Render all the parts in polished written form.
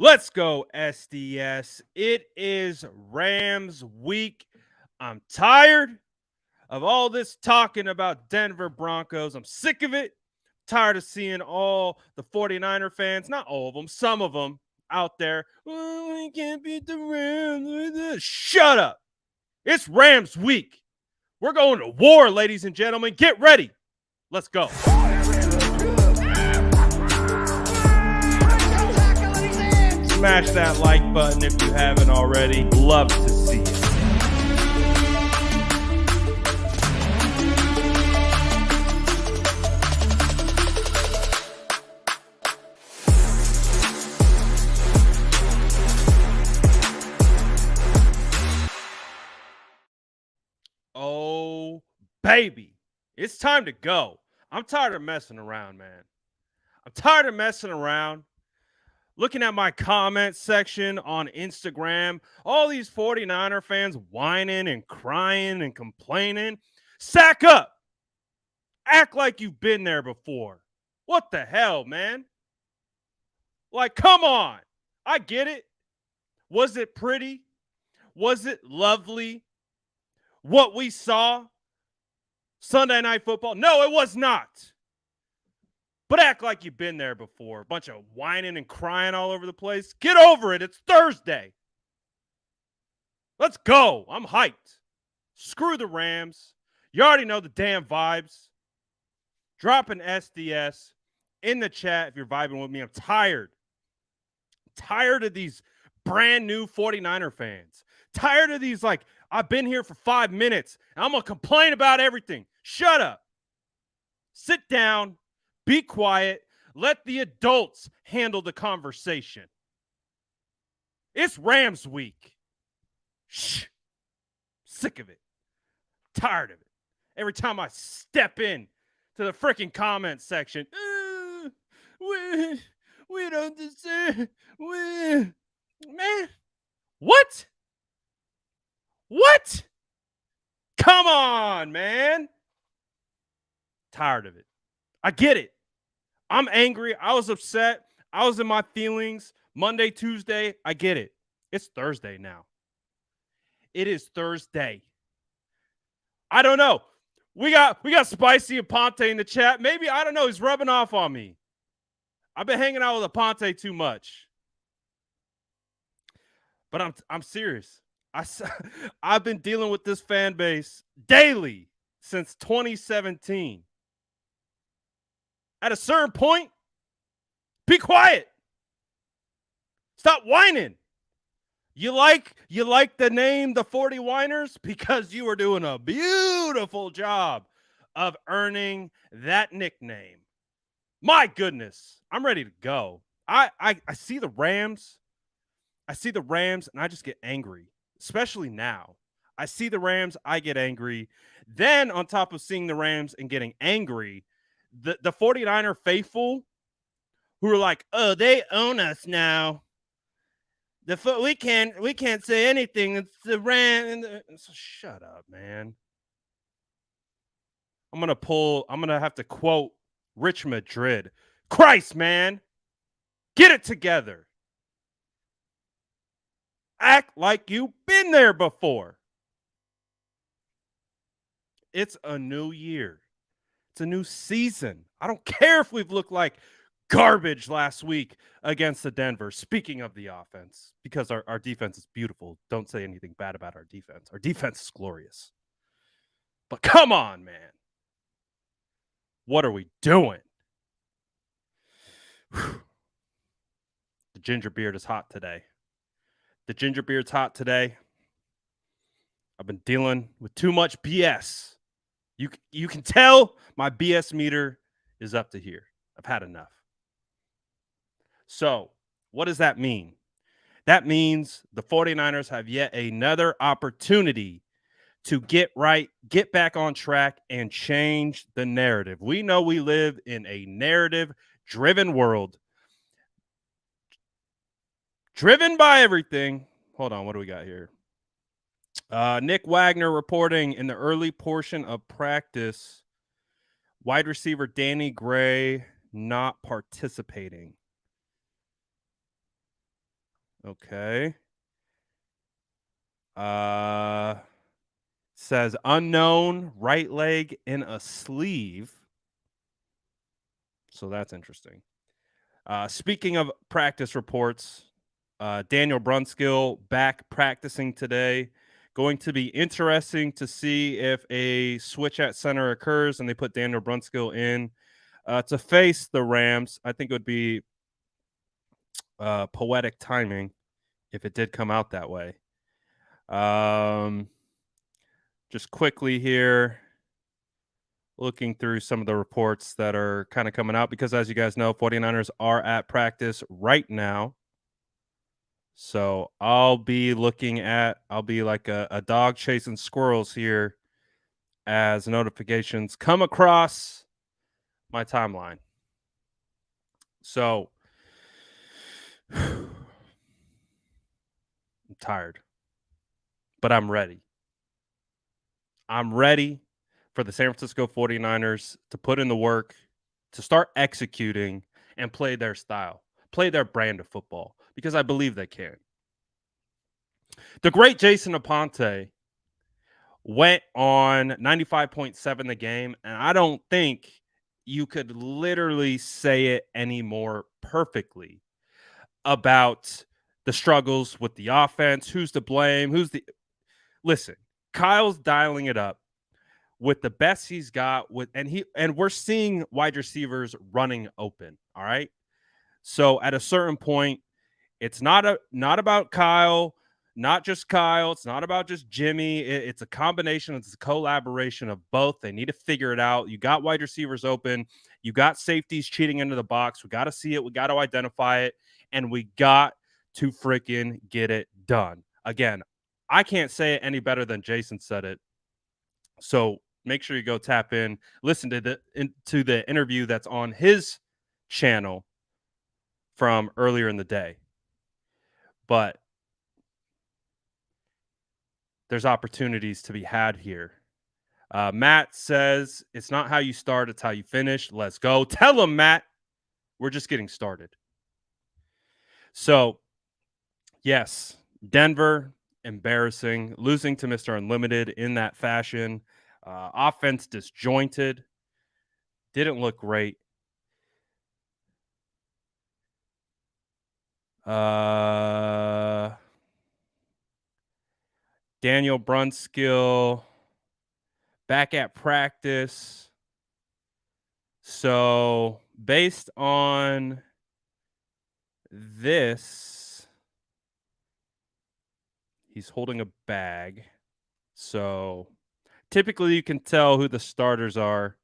Let's go, SDS. It is Rams week. I'm tired of all this talking about Denver Broncos. I'm sick of it. Tired of seeing all the 49er fans, not all of them, some of them out there. Oh, we can't beat the Rams. Shut up. It's Rams week. We're going to war, ladies and gentlemen. Get ready. Let's go. Smash that like button if you haven't already. Love to see it. Oh, baby. It's time to go. I'm tired of messing around, man. I'm tired of messing around. Looking at my comment section on Instagram, all these 49er fans whining and crying and complaining. Sack up. Act like you've been there before. What the hell, man? Like, come on. I get it. Was it pretty? Was it lovely? What we saw Sunday Night Football? No, it was not. But act like you've been there before. A bunch of whining and crying all over the place. Get over it. It's Thursday. Let's go. I'm hyped. Screw the Rams. You already know the damn vibes. Drop an SDS in the chat if you're vibing with me. I'm tired. Tired of these brand new 49er fans. Tired of these, like, I've been here for 5 minutes and I'm going to complain about everything. Shut up. Sit down. Be quiet. Let the adults handle the conversation. It's Rams week. Shh. Sick of it. Tired of it. Every time I step in to the freaking comment section, we don't deserve. Man, what? What? Come on, man. Tired of it. I get it. I'm angry. I was upset. I was in my feelings Monday, Tuesday. I get it. It's Thursday now. It is Thursday. I don't know. We got Spicy Aponte in the chat. Maybe, I don't know. He's rubbing off on me. I've been hanging out with Aponte too much. But I'm serious. I've been dealing with this fan base daily since 2017. At a certain point, be quiet. Stop whining. You like the name the 40 Whiners because you are doing a beautiful job of earning that nickname. My goodness, I'm ready to go. I see the Rams. I see the Rams and I just get angry, especially now. I see the Rams, I get angry. Then on top of seeing the Rams and getting angry, the 49er faithful who are like, oh, they own us now. We can't say anything. It's the Rams. So shut up, man. I'm gonna have to quote Rich Madrid. Christ, man. Get it together. Act like you've been there before. It's a new year. It's a new season. I don't care if we've looked like garbage last week against the Denver. Speaking of the offense, because our defense is beautiful. Don't say anything bad about our defense. Our defense is glorious. But come on, man. What are we doing? The ginger beard is hot today. The ginger beard's hot today. I've been dealing with too much BS. You can tell my BS meter is up to here. I've had enough. So, what does that mean? That means the 49ers have yet another opportunity to get back on track, and change the narrative. We know we live in a narrative-driven world. Driven by everything. Hold on, what do we got here? Nick Wagner reporting in the early portion of practice, wide receiver Danny Gray not participating. Okay. Says unknown right leg in a sleeve. So that's interesting. Speaking of practice reports, Daniel Brunskill back practicing today. Going to be interesting to see if a switch at center occurs and they put Daniel Brunskill in to face the Rams. I think it would be poetic timing if it did come out that way. Just quickly here, looking through some of the reports that are kind of coming out because, as you guys know, 49ers are at practice right now. So I'll be like a dog chasing squirrels here as notifications come across my timeline. So I'm tired, but I'm ready. I'm ready for the San Francisco 49ers to put in the work, to start executing and play their style, play their brand of football, because I believe they can. The great Jason Aponte went on 95.7 the game, and I don't think you could literally say it any more perfectly about the struggles with the offense, who's to blame, listen, Kyle's dialing it up with the best he's got and we're seeing wide receivers running open, all right? So at a certain point, it's not about Kyle, not just Kyle. It's not about just Jimmy. It's a combination. It's a collaboration of both. They need to figure it out. You got wide receivers open. You got safeties cheating into the box. We got to see it. We got to identify it. And we got to freaking get it done. Again, I can't say it any better than Jason said it. So make sure you go tap in, listen to the interview that's on his channel from earlier in the day. But there's opportunities to be had here. Matt says it's not how you start, it's how you finish. Let's go. Tell him, Matt, we're just getting started. So, yes, Denver, embarrassing, losing to Mr. Unlimited in that fashion. Offense disjointed, didn't look great. Daniel Brunskill back at practice. So, based on this, he's holding a bag. So, typically you can tell who the starters are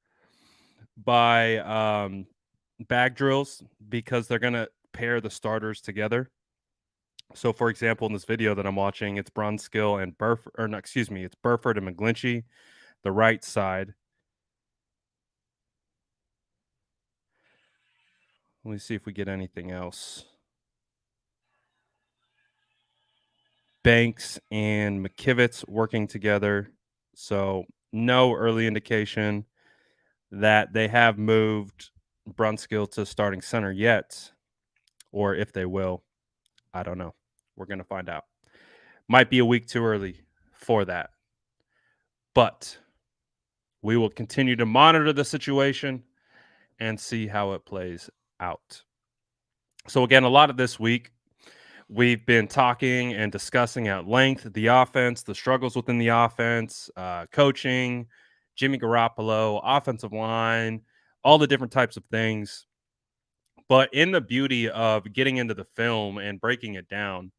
by bag drills because they're going to pair the starters together. So, for example, in this video that I'm watching, it's Brunskill and it's Burford and McGlinchey, the right side. Let me see if we get anything else. Banks and McKivitz working together. So, no early indication that they have moved Brunskill to starting center yet, or if they will. I don't know. We're going to find out. Might be a week too early for that. But we will continue to monitor the situation and see how it plays out. So, again, a lot of this week, we've been talking and discussing at length the offense, the struggles within the offense, coaching, Jimmy Garoppolo, offensive line, all the different types of things. But in the beauty of getting into the film and breaking it down,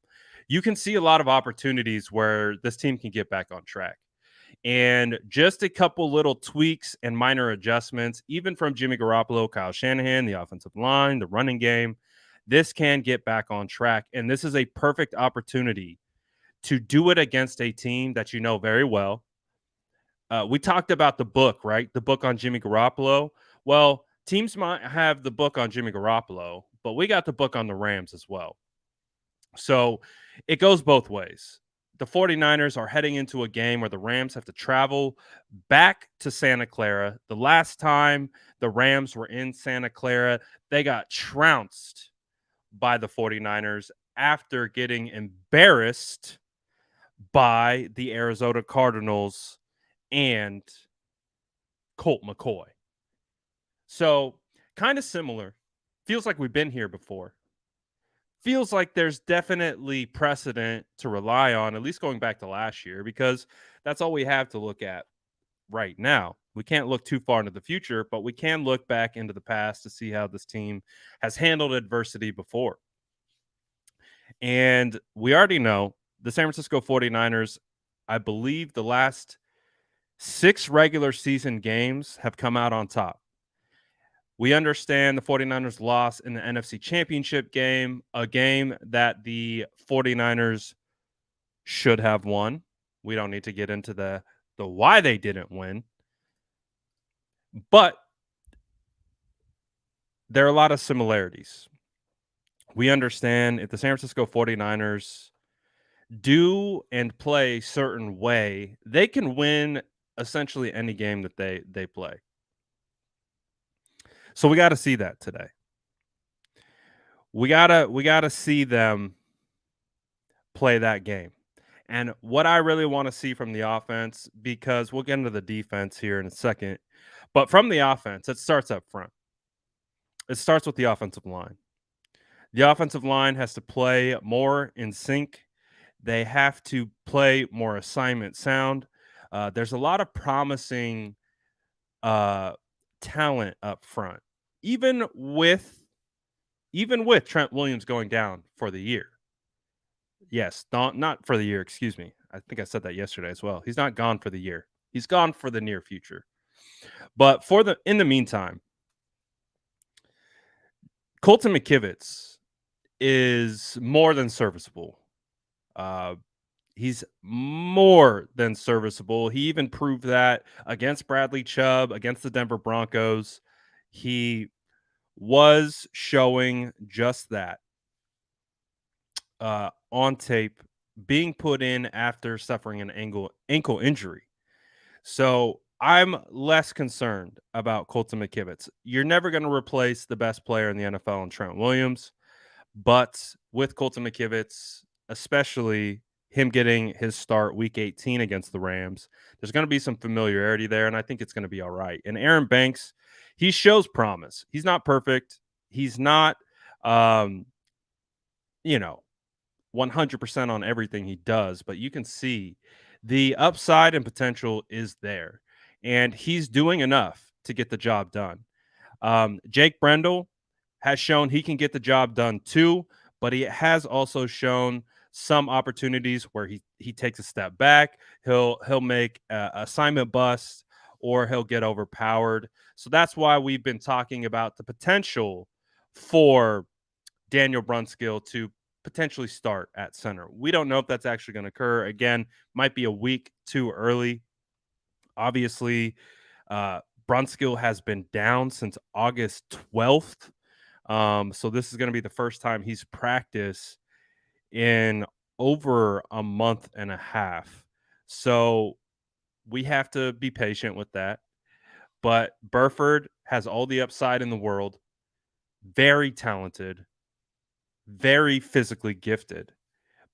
you can see a lot of opportunities where this team can get back on track. And just a couple little tweaks and minor adjustments, even from Jimmy Garoppolo, Kyle Shanahan, the offensive line, the running game, this can get back on track. And this is a perfect opportunity to do it against a team that you know very well. We talked about the book, right? The book on Jimmy Garoppolo. Well, teams might have the book on Jimmy Garoppolo, but we got the book on the Rams as well. So it goes both ways. The 49ers are heading into a game where the Rams have to travel back to Santa Clara. The last time the Rams were in Santa Clara, they got trounced by the 49ers after getting embarrassed by the Arizona Cardinals and Colt McCoy. So, kind of similar. Feels like we've been here before. Feels like there's definitely precedent to rely on, at least going back to last year, because that's all we have to look at right now. We can't look too far into the future, but we can look back into the past to see how this team has handled adversity before. And we already know the San Francisco 49ers, I believe the last 6 regular season games have come out on top. We understand the 49ers lost in the NFC Championship game, a game that the 49ers should have won. We don't need to get into the why they didn't win. But there are a lot of similarities. We understand if the San Francisco 49ers do and play a certain way, they can win essentially any game that they play. So we got to see that today. We gotta see them play that game. And what I really want to see from the offense, because we'll get into the defense here in a second, but from the offense, it starts up front. It starts with the offensive line. The offensive line has to play more in sync. They have to play more assignment sound. There's a lot of promising uh, talent up front, even with Trent Williams going down for the year. Yes, not for the year. Excuse me. I think I said that yesterday as well. He's not gone for the year. He's gone for the near future. But in the meantime, Colton McKivitz is more than serviceable. He's more than serviceable. He even proved that against Bradley Chubb, against the Denver Broncos. He was showing just that on tape, being put in after suffering an ankle injury. So I'm less concerned about Colton McKivitz. You're never going to replace the best player in the NFL in Trent Williams, but with Colton McKivitz, especially him getting his start week 18 against the Rams, there's going to be some familiarity there, and I think it's going to be all right. And Aaron Banks, he shows promise. He's not perfect. He's not, you know, 100% on everything he does, but you can see the upside and potential is there, and he's doing enough to get the job done. Jake Brendel has shown he can get the job done too, but he has also shown some opportunities where he takes a step back. He'll make assignment bust, or he'll get overpowered. So that's why we've been talking about the potential for Daniel Brunskill to potentially start at center. We don't know if that's actually going to occur. Again, might be a week too early. Obviously, Brunskill has been down since August 12th. So this is going to be the first time he's practiced in over a month and a half. So we have to be patient with that. But Burford has all the upside in the world. Very talented, very physically gifted,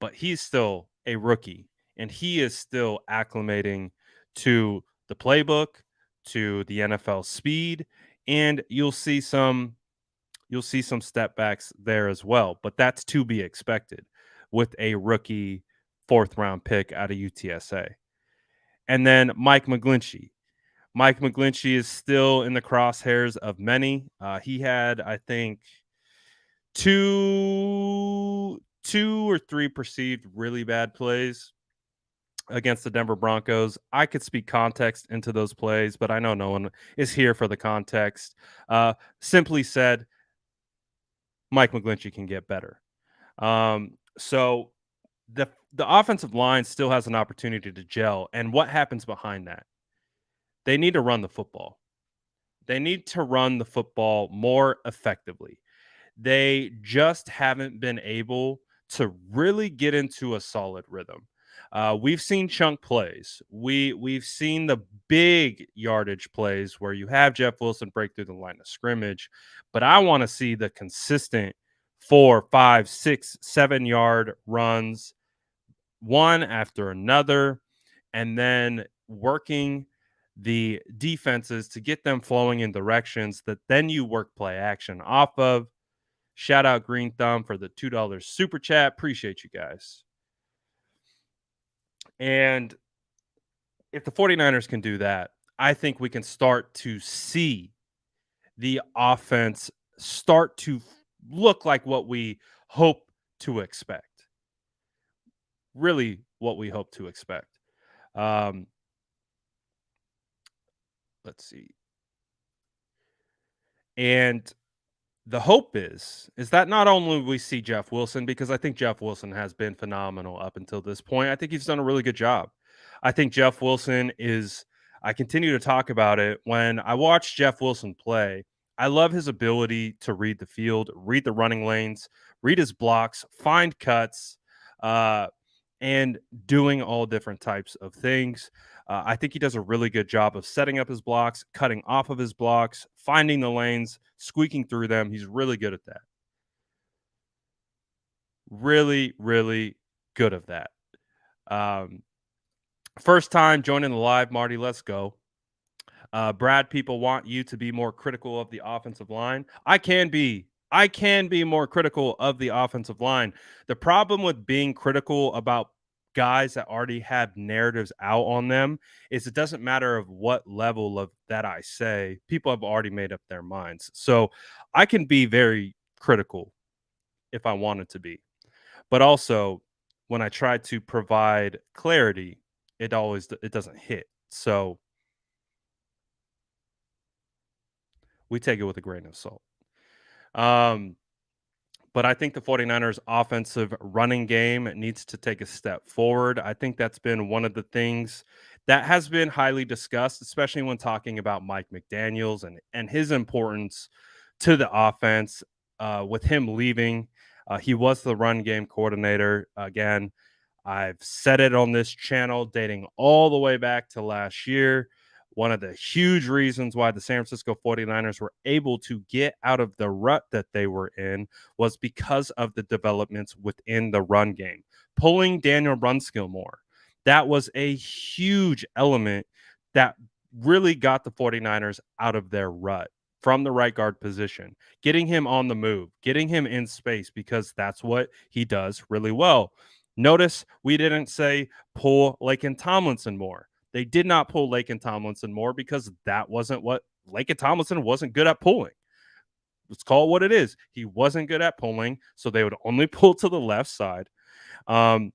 but he's still a rookie, and he is still acclimating to the playbook, to the NFL speed, and you'll see some step backs there as well, but that's to be expected with a rookie 4th round pick out of UTSA. And then Mike McGlinchey. Mike McGlinchey is still in the crosshairs of many. He had, I think, two or three perceived really bad plays against the Denver Broncos. I could speak context into those plays, but I know no one is here for the context. Simply said, Mike McGlinchey can get better. So the offensive line still has an opportunity to gel. And what happens behind that? They need to run the football. They need to run the football more effectively. They just haven't been able to really get into a solid rhythm. We've seen chunk plays. We've seen the big yardage plays where you have Jeff Wilson break through the line of scrimmage, but I want to see the consistent 4, 5, 6, 7 yard runs, one after another, and then working the defenses to get them flowing in directions that then you work play action off of. Shout out Green Thumb for the $2 super chat. Appreciate you guys. And if the 49ers can do that, I think we can start to see the offense start to look like what we hope to expect. Really, what we hope to expect. Um, let's see. And the hope is that not only we see Jeff Wilson, because I think Jeff Wilson has been phenomenal up until this point. I think he's done a really good job. I think Jeff Wilson is, I continue to talk about it. When I watch Jeff Wilson play, I love his ability to read the field, read the running lanes, read his blocks, find cuts, uh, and doing all different types of things. I think he does a really good job of setting up his blocks, cutting off of his blocks, finding the lanes, squeaking through them. He's really good at that. Really, really good at that. Um, First time joining the live, Marty. Let's go. Brad, people want you to be more critical of the offensive line. I can be. I can be more critical of the offensive line. The problem with being critical about guys that already have narratives out on them is it doesn't matter of what level of that I say. People have already made up their minds. So I can be very critical if I wanted to be. But also when I try to provide clarity, it doesn't hit. So we take it with a grain of salt. Um, but I think the 49ers offensive running game needs to take a step forward. I think that's been one of the things that has been highly discussed, especially when talking about Mike McDaniels and his importance to the offense. With him leaving, he was the run game coordinator. Again, I've said it on this channel dating all the way back to last year. One of the huge reasons why the San Francisco 49ers were able to get out of the rut that they were in was because of the developments within the run game. Pulling Daniel Brunskill more. That was a huge element that really got the 49ers out of their rut from the right guard position, getting him on the move, getting him in space, because that's what he does really well. Notice we didn't say pull Laken Tomlinson more. They did not pull Laken Tomlinson more because that wasn't what Laken Tomlinson wasn't good at pulling. Let's call it what it is. He wasn't good at pulling, so they would only pull to the left side. And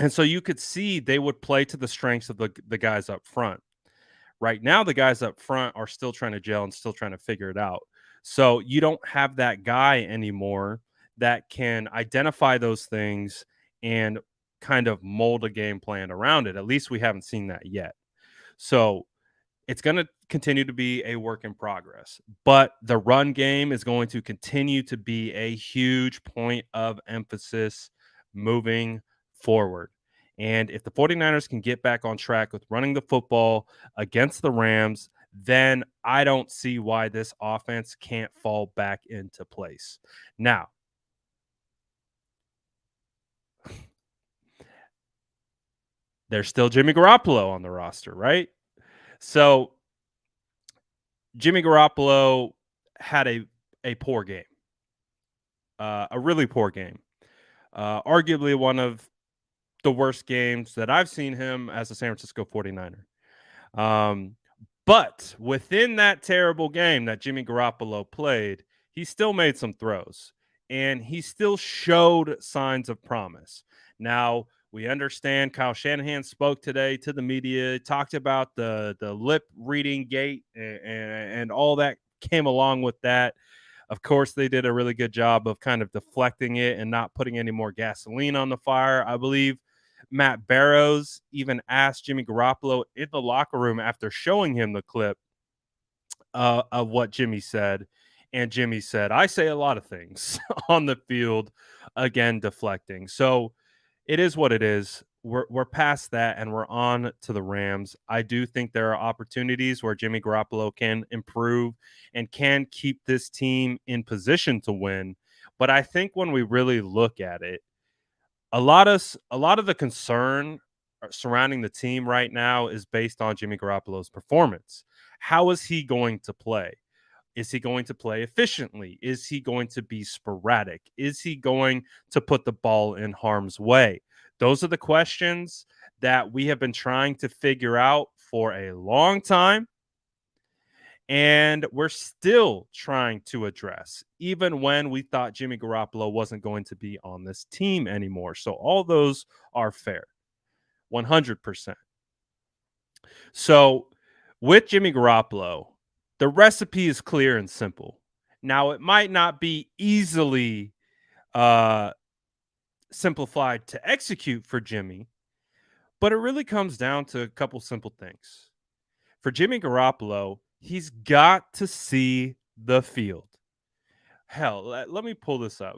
so you could see they would play to the strengths of the guys up front. Right now, the guys up front are still trying to gel and still trying to figure it out. So you don't have that guy anymore that can identify those things and kind of mold a game plan around it. At least we haven't seen that yet. So it's going to continue to be a work in progress, but the run game is going to continue to be a huge point of emphasis moving forward. And if the 49ers can get back on track with running the football against the Rams, then I don't see why this offense can't fall back into place. Now, there's still Jimmy Garoppolo on the roster, right? So Jimmy Garoppolo had a poor game, a really poor game, arguably one of the worst games that I've seen him as a San Francisco 49er. But within that terrible game that Jimmy Garoppolo played, he still made some throws and he still showed signs of promise. Now, we understand Kyle Shanahan spoke today to the media, talked about the lip reading gate and all that came along with that. Of course, they did a really good job of kind of deflecting it and not putting any more gasoline on the fire. I believe Matt Barrows even asked Jimmy Garoppolo in the locker room after showing him the clip of what Jimmy said. And Jimmy said, I say a lot of things on the field, again, deflecting. So it is what it is. We're past that and we're on to the Rams. I do think there are opportunities where Jimmy Garoppolo can improve and can keep this team in position to win But I think when we really look at it, a lot of the concern surrounding the team right now is based on Jimmy Garoppolo's performance. How is he going to play? Is he going to play efficiently? Is he going to be sporadic? Is he going to put the ball in harm's way? Those are the questions that we have been trying to figure out for a long time. And we're still trying to address, even when we thought Jimmy Garoppolo wasn't going to be on this team anymore. So, all those are fair, 100%. So, with Jimmy Garoppolo, the recipe is clear and simple. Now, it might not be easily uh, simplified to execute for Jimmy, but it really comes down to a couple simple things. For Jimmy Garoppolo, he's got to see the field. Hell, let me pull this up.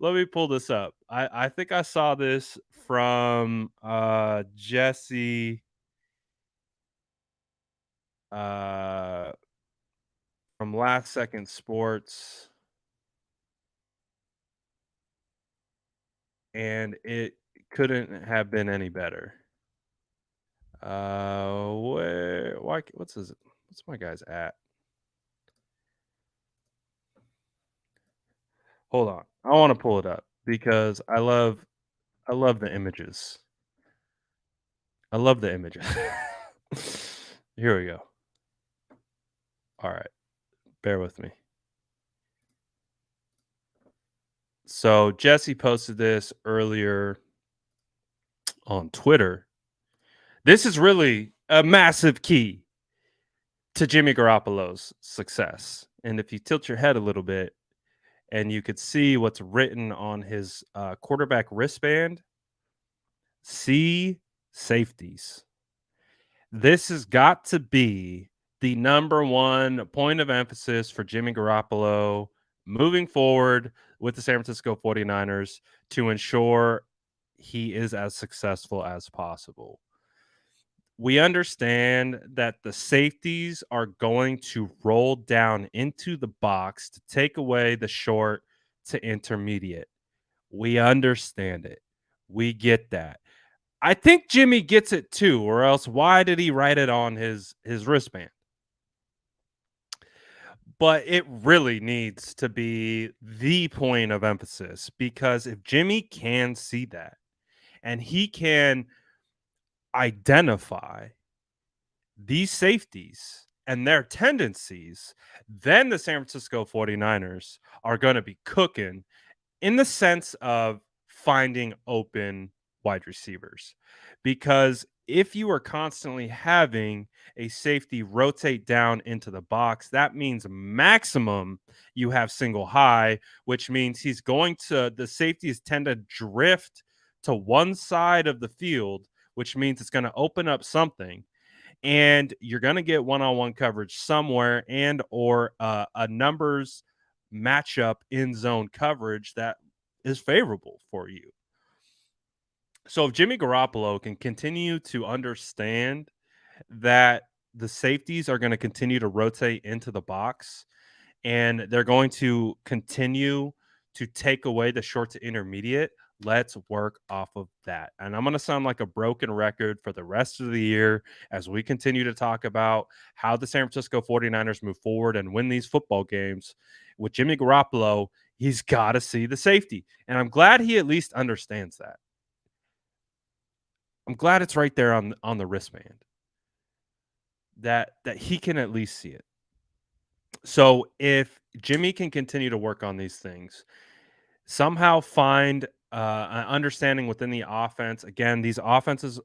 Let me pull this up. I think I saw this from Jesse uh from Last Second Sports, and it couldn't have been any better. Where why what's my guy's at? Hold on. I want to pull it up because I love the images. I love the images. Here we go. All right. Bear with me. So Jesse posted this earlier on Twitter. This is really a massive key to Jimmy Garoppolo's success. And if you tilt your head a little bit and you could see what's written on his quarterback wristband, see safeties. This has got to be the number one point of emphasis for Jimmy Garoppolo moving forward with the San Francisco 49ers to ensure he is as successful as possible. We understand that the safeties are going to roll down into the box to take away the short to intermediate. We understand it. We get that. I think Jimmy gets it too, or else why did he write it on his wristband? But it really needs to be the point of emphasis because if Jimmy can see that and he can identify these safeties and their tendencies, then the San Francisco 49ers are going to be cooking in the sense of finding open wide receivers. Because if you are constantly having a safety rotate down into the box, that means maximum you have single high, which means the safeties tend to drift to one side of the field, which means it's going to open up something and you're going to get one-on-one coverage somewhere and or a numbers matchup in zone coverage that is favorable for you. So if Jimmy Garoppolo can continue to understand that the safeties are going to continue to rotate into the box and they're going to continue to take away the short to intermediate, let's work off of that. And I'm going to sound like a broken record for the rest of the year as we continue to talk about how the San Francisco 49ers move forward and win these football games. With Jimmy Garoppolo, he's got to see the safety. And I'm glad he at least understands that. I'm glad it's right there on the wristband that he can at least see it. So if Jimmy can continue to work on these things, somehow find an understanding within the offense. Again, these offenses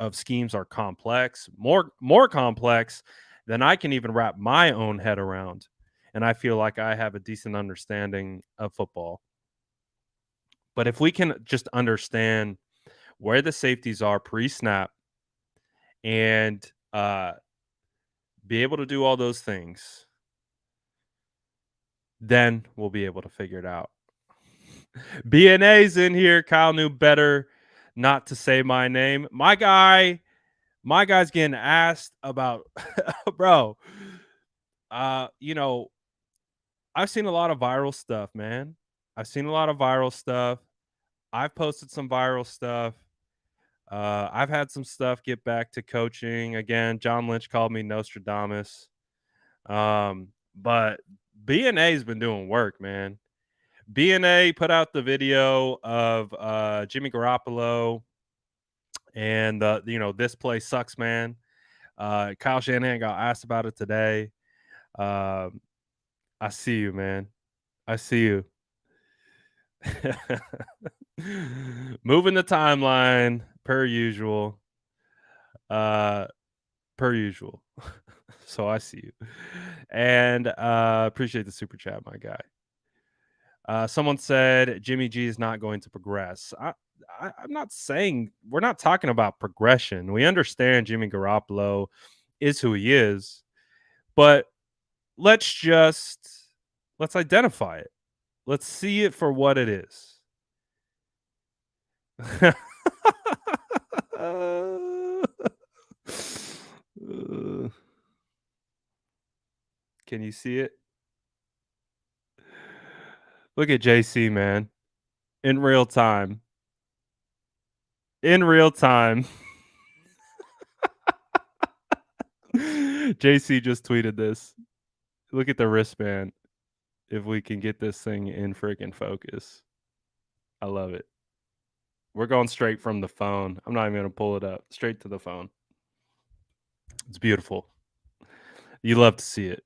of schemes are complex, more complex than I can even wrap my own head around. And I feel like I have a decent understanding of football. But if we can just understand where the safeties are pre-snap and be able to do all those things, then we'll be able to figure it out. BNA's in here. Kyle knew better not to say my name. My guy's getting asked about bro. You know, I've seen a lot of viral stuff, man. I've seen a lot of viral stuff. I've posted some viral stuff. I've had some stuff get back to coaching again. John Lynch called me Nostradamus. But BNA's been doing work, man. BNA put out the video of Jimmy Garoppolo and this play sucks, man. Kyle Shanahan got asked about it today. Um, I see you, man. I see you. Moving the timeline per usual. Per usual. So I see you. And appreciate the super chat, my guy. Someone said Jimmy G is not going to progress. I'm not saying we're not talking about progression. We understand Jimmy Garoppolo is who he is, but let's identify it. Let's see it for what it is. Can you see it? Look at JC, man. In real time. In real time. JC just tweeted this. Look at the wristband. If we can get this thing in freaking focus. I love it. We're going straight from the phone. I'm not even going to pull it up. Straight to the phone. It's beautiful. You love to see it.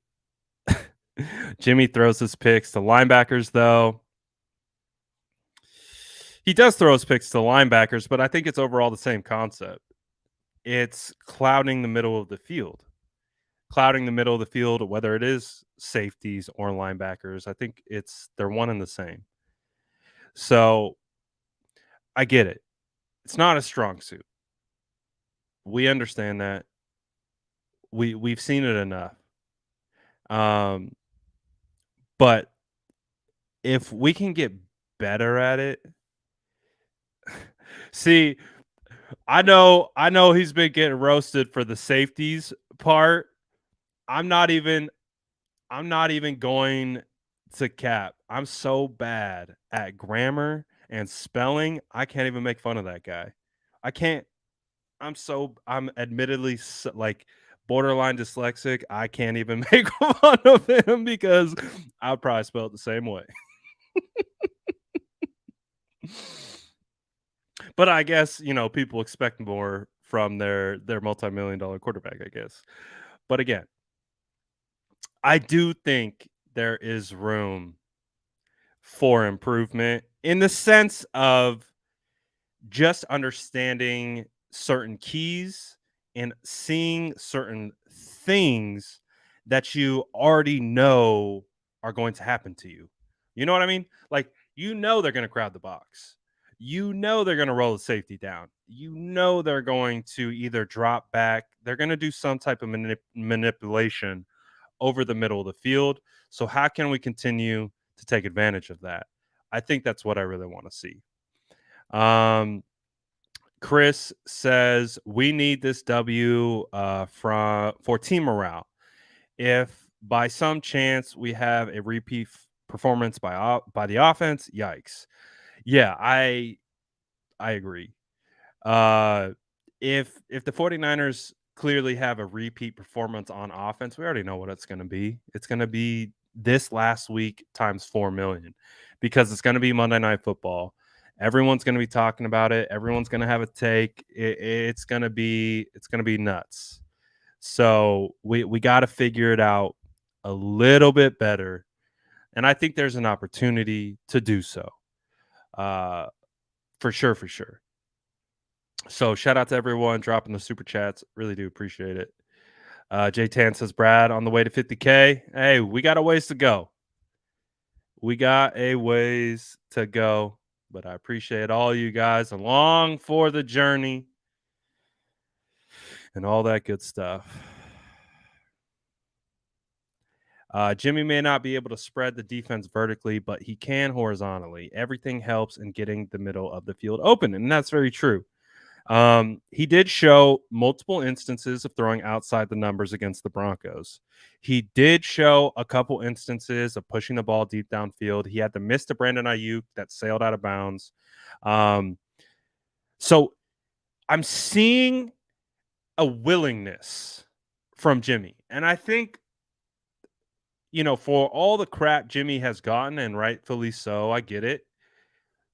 Jimmy throws his picks to linebackers, though. He does throw his picks to linebackers, but I think it's overall the same concept. It's clouding the middle of the field. Clouding the middle of the field, whether it is safeties or linebackers, I think they're one and the same. So I get it. It's not a strong suit. We understand that. We've seen it enough. But if we can get better at it, see, I know he's been getting roasted for the safeties part. I'm not even going to cap. I'm so bad at grammar and spelling. I can't even make fun of that guy. I can't. I'm admittedly like borderline dyslexic. I can't even make fun of him because I'll probably spell it the same way. But I guess, people expect more from their multi-million-dollar quarterback, I guess. But again, I do think there is room for improvement in the sense of just understanding certain keys and seeing certain things that you already know are going to happen to you. You know what I mean? Like, they're going to crowd the box. They're going to roll the safety down. They're going to either drop back. They're going to do some type of manipulation over the middle of the field. So how can we continue to take advantage of that? I think that's what I really want to see. Chris says we need this W for team morale. If by some chance we have a repeat performance by the offense, yikes. Yeah, I agree. If the 49ers clearly have a repeat performance on offense, we already know what it's going to be. It's going to be this last week times 4 million because it's going to be Monday Night Football. Everyone's going to be talking about it. Everyone's going to have a take. It's going to be nuts. So we got to figure it out a little bit better, and I think there's an opportunity to do so. For sure. So shout out to everyone dropping the super chats. Really do appreciate it. Jay Tan says, Brad, on the way to 50K. Hey, we got a ways to go. But I appreciate all you guys along for the journey and all that good stuff. Jimmy may not be able to spread the defense vertically, but he can horizontally. Everything helps in getting the middle of the field open, and that's very true. He did show multiple instances of throwing outside the numbers against the Broncos. He did show a couple instances of pushing the ball deep downfield. He had the miss to Brandon Aiyuk that sailed out of bounds. So I'm seeing a willingness from Jimmy. And I think, for all the crap Jimmy has gotten, and rightfully so, I get it.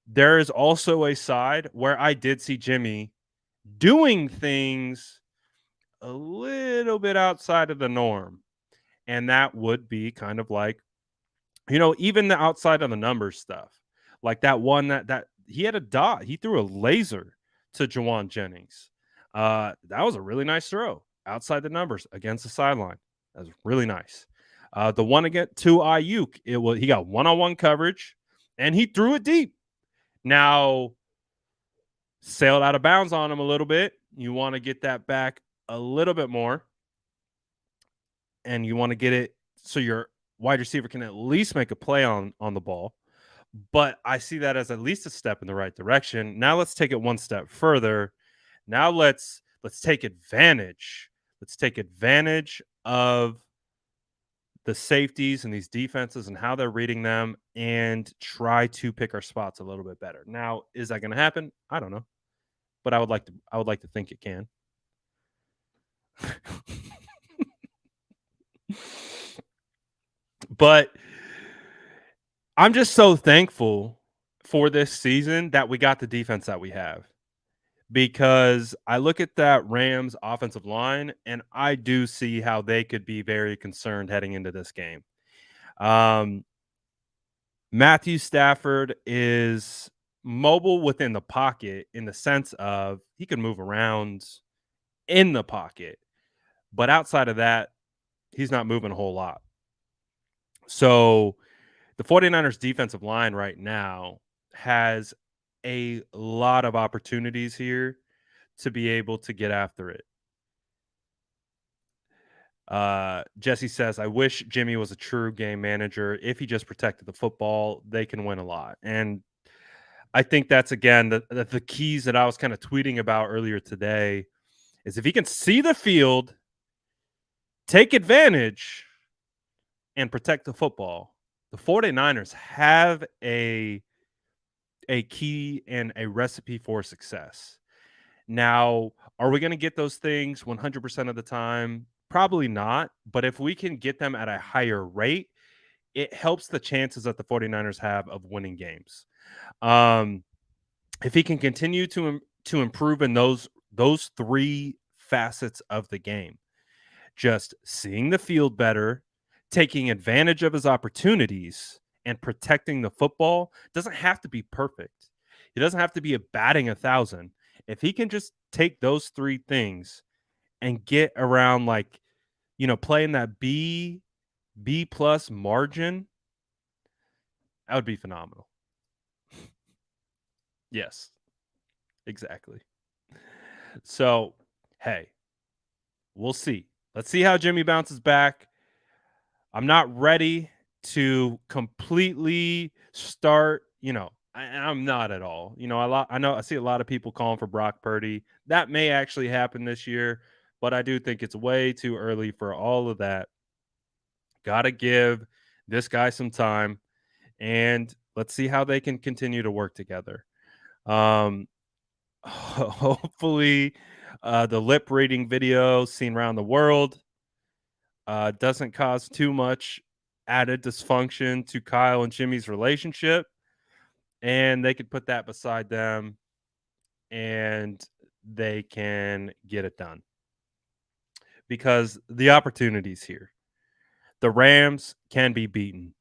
There is also a side where I did see Jimmy doing things a little bit outside of the norm. And that would be kind of like, even the outside of the numbers stuff. Like that one that he had a dot. He threw a laser to Jawan Jennings. That was a really nice throw outside the numbers against the sideline. That was really nice. The one again to Aiyuk, he got one-on-one coverage and he threw it deep. Now sailed out of bounds on him a little bit. You want to get that back a little bit more. And you want to get it so your wide receiver can at least make a play on the ball. But I see that as at least a step in the right direction. Now let's take it one step further. Now let's take advantage. Let's take advantage of the safeties and these defenses and how they're reading them and try to pick our spots a little bit better. Now, is that going to happen? I don't know. But I would like to think it can. But I'm just so thankful for this season that we got the defense that we have, because I look at that Rams offensive line and I do see how they could be very concerned heading into this game. Matthew Stafford is mobile within the pocket in the sense of he can move around in the pocket, but outside of that, he's not moving a whole lot. So the 49ers defensive line right now has a lot of opportunities here to be able to get after it. Jesse says, I wish Jimmy was a true game manager. If he just protected the football, they can win a lot. And I think that's, again, the keys that I was kind of tweeting about earlier today is if he can see the field, take advantage, and protect the football, the 49ers have a key and a recipe for success. Now, are we going to get those things 100% of the time? Probably not. But if we can get them at a higher rate, it helps the chances that the 49ers have of winning games. If he can continue to improve in those three facets of the game, just seeing the field better, taking advantage of his opportunities, and protecting the football, doesn't have to be perfect. He doesn't have to be a batting 1,000. If he can just take those three things and get around, playing that B plus margin, that would be phenomenal. Yes, exactly. So, hey, we'll see. Let's see how Jimmy bounces back. I'm not ready to completely start, I'm not at all. I see a lot of people calling for Brock Purdy. That may actually happen this year, but I do think it's way too early for all of that. Got to give this guy some time, and let's see how they can continue to work together. Hopefully, the lip reading video seen around the world doesn't cause too much added dysfunction to Kyle and Jimmy's relationship, and they could put that beside them and they can get it done, because the opportunity's here. The Rams can be beaten,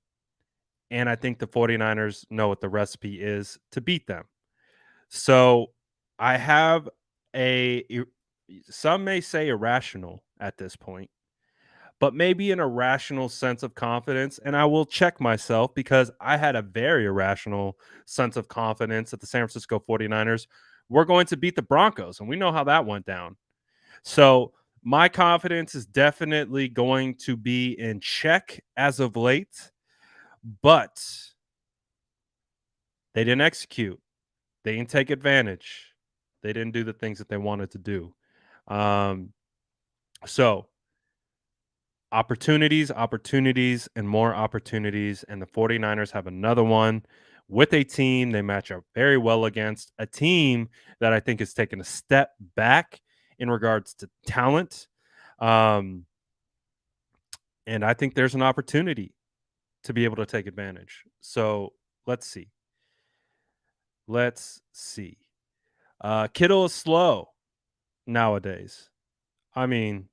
and I think the 49ers know what the recipe is to beat them. So I have some may say irrational at this point, but maybe an irrational sense of confidence. And I will check myself, because I had a very irrational sense of confidence that the San Francisco 49ers were going to beat the Broncos. And we know how that went down. So my confidence is definitely going to be in check as of late, but they didn't execute. They didn't take advantage. They didn't do the things that they wanted to do. Um, so opportunities, and more opportunities. And the 49ers have another one with a team they match up very well against, a team that I think is taking a step back in regards to talent. Um, and I think there's an opportunity to be able to take advantage. So let's see. Let's see. Kittle is slow nowadays. I mean,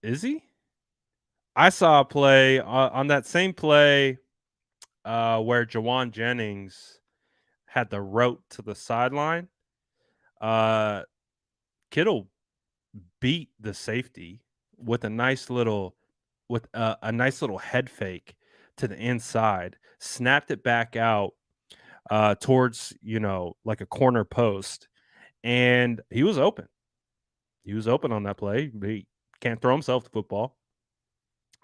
is he? I saw a play on that same play where Jawan Jennings had the rope to the sideline. Uh, Kittle beat the safety with a nice little head fake to the inside, snapped it back out towards like a corner post, and he was open. He was open on that play. He can't throw himself the football.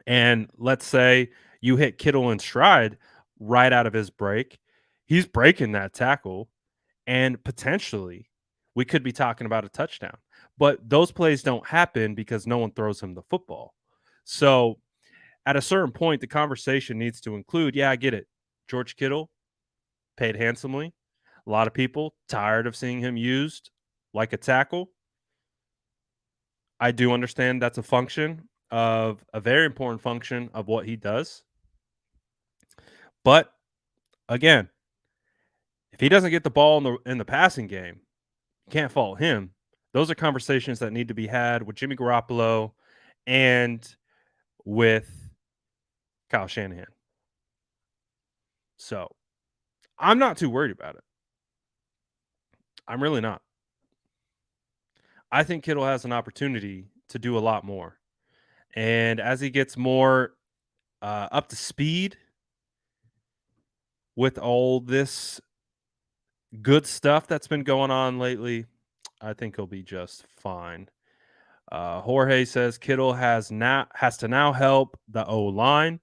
And let's say you hit Kittle in stride right out of his break, he's breaking that tackle, and potentially we could be talking about a touchdown. But those plays don't happen because no one throws him the football. So at a certain point, the conversation needs to include, yeah, I get it. George Kittle paid handsomely. A lot of people tired of seeing him used like a tackle. I do understand that's a very important function of what he does. But again, if he doesn't get the ball in the passing game, you can't fault him. Those are conversations that need to be had with Jimmy Garoppolo and with Kyle Shanahan. So I'm not too worried about it. I'm really not. I think Kittle has an opportunity to do a lot more. And as he gets more up to speed with all this good stuff that's been going on lately, I think he'll be just fine. Jorge says Kittle has to now help the O line.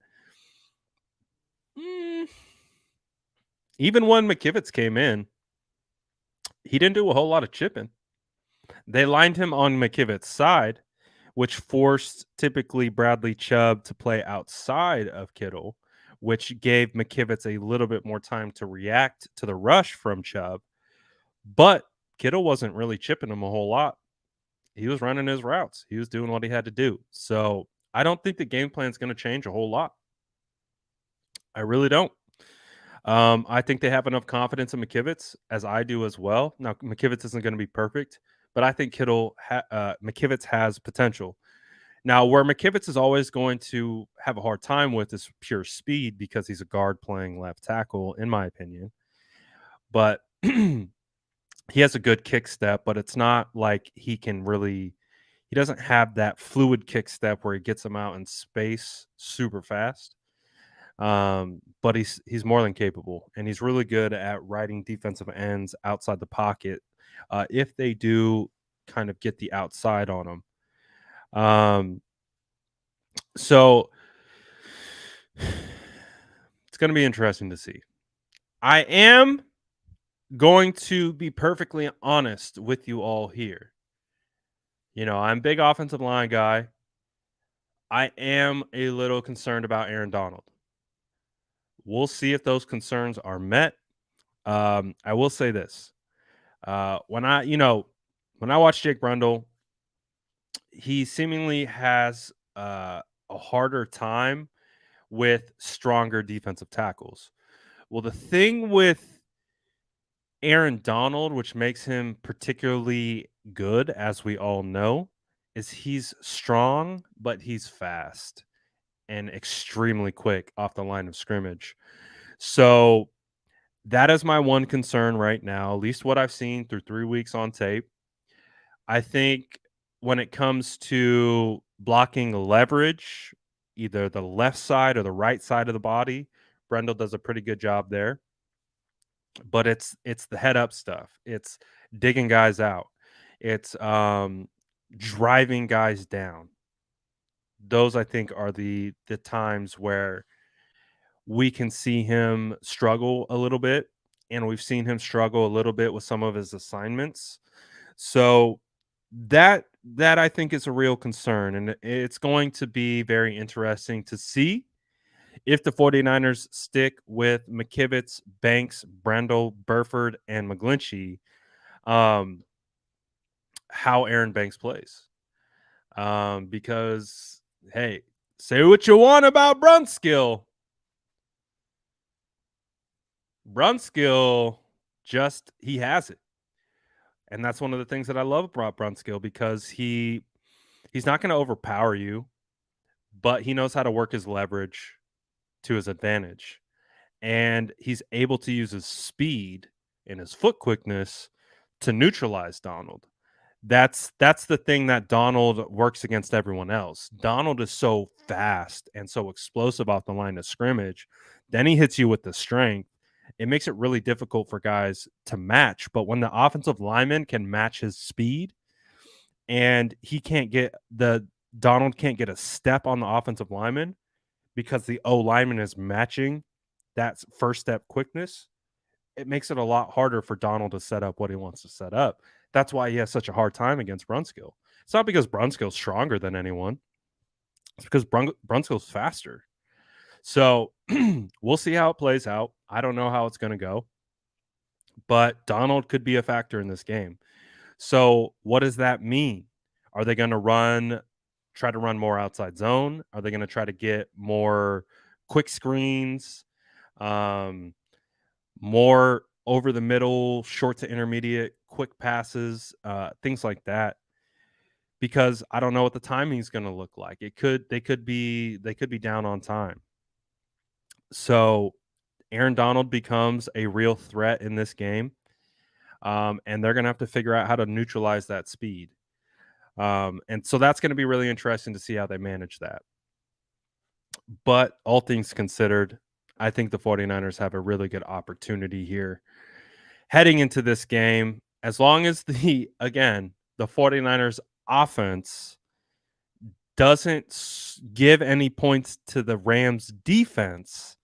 Even when McKivitz came in, he didn't do a whole lot of chipping. They lined him on McKivitz's side, which forced typically Bradley Chubb to play outside of Kittle, which gave McKivitz a little bit more time to react to the rush from Chubb. But Kittle wasn't really chipping him a whole lot. He was running his routes. He was doing what he had to do. So I don't think the game plan is going to change a whole lot. I really don't. I think they have enough confidence in McKivitz, as I do as well. Now, McKivitz isn't going to be perfect, but I think McKivitz has potential. Now, where McKivitz is always going to have a hard time with is pure speed because he's a guard playing left tackle, in my opinion. But he has a good kick step, but it's not like he doesn't have that fluid kick step where he gets them out in space super fast. But he's more than capable, and he's really good at riding defensive ends outside the pocket if they do kind of get the outside on him. So it's going to be interesting to see. I am going to be perfectly honest with you all here. I'm a big offensive line guy. I am a little concerned about Aaron Donald. We'll see if those concerns are met. I will say this. When I watch Jake Brundle, he seemingly has a harder time with stronger defensive tackles. Well, the thing with Aaron Donald, which makes him particularly good, as we all know, is he's strong, but he's fast and extremely quick off the line of scrimmage. So that is my one concern right now, at least what I've seen through 3 weeks on tape. I think when it comes to blocking leverage, either the left side or the right side of the body, Brendel does a pretty good job there. But it's the head up stuff. It's digging guys out. It's driving guys down. Those I think are the times where we can see him struggle a little bit. and we've seen him struggle a little bit with some of his assignments. So that I think is a real concern, and it's going to be very interesting to see if the 49ers stick with McKivitz, Banks, Brendel, Burford, and McGlinchey, um, how Aaron Banks plays. Because, hey, say what you want about Brunskill. Brunskill he has it. And that's one of the things that I love about Brunskill, because he's not going to overpower you, but he knows how to work his leverage to his advantage. And he's able to use his speed and his foot quickness to neutralize Donald. That's the thing that Donald works against everyone else. Donald is so fast and so explosive off the line of scrimmage. Then he hits you with the strength. It makes it really difficult for guys to match. But when the offensive lineman can match his speed, and Donald can't get a step on the offensive lineman because the O lineman is matching that first step quickness, it makes it a lot harder for Donald to set up what he wants to set up. That's why he has such a hard time against Brunskill. It's not because Brunskill's stronger than anyone. It's because Brunskill's faster. So we'll see how it plays out. I don't know how it's going to go, but Donald could be a factor in this game. So what does that mean? Are they going to try to run more outside zone? Are they going to try to get more quick screens? More over the middle, short to intermediate, quick passes, things like that. Because I don't know what the timing is going to look like. They could be down on time. So Aaron Donald becomes a real threat in this game, and they're going to have to figure out how to neutralize that speed. And so that's going to be really interesting to see how they manage that. But all things considered, I think the 49ers have a really good opportunity here heading into this game, as long as the 49ers offense doesn't give any points to the Rams defense,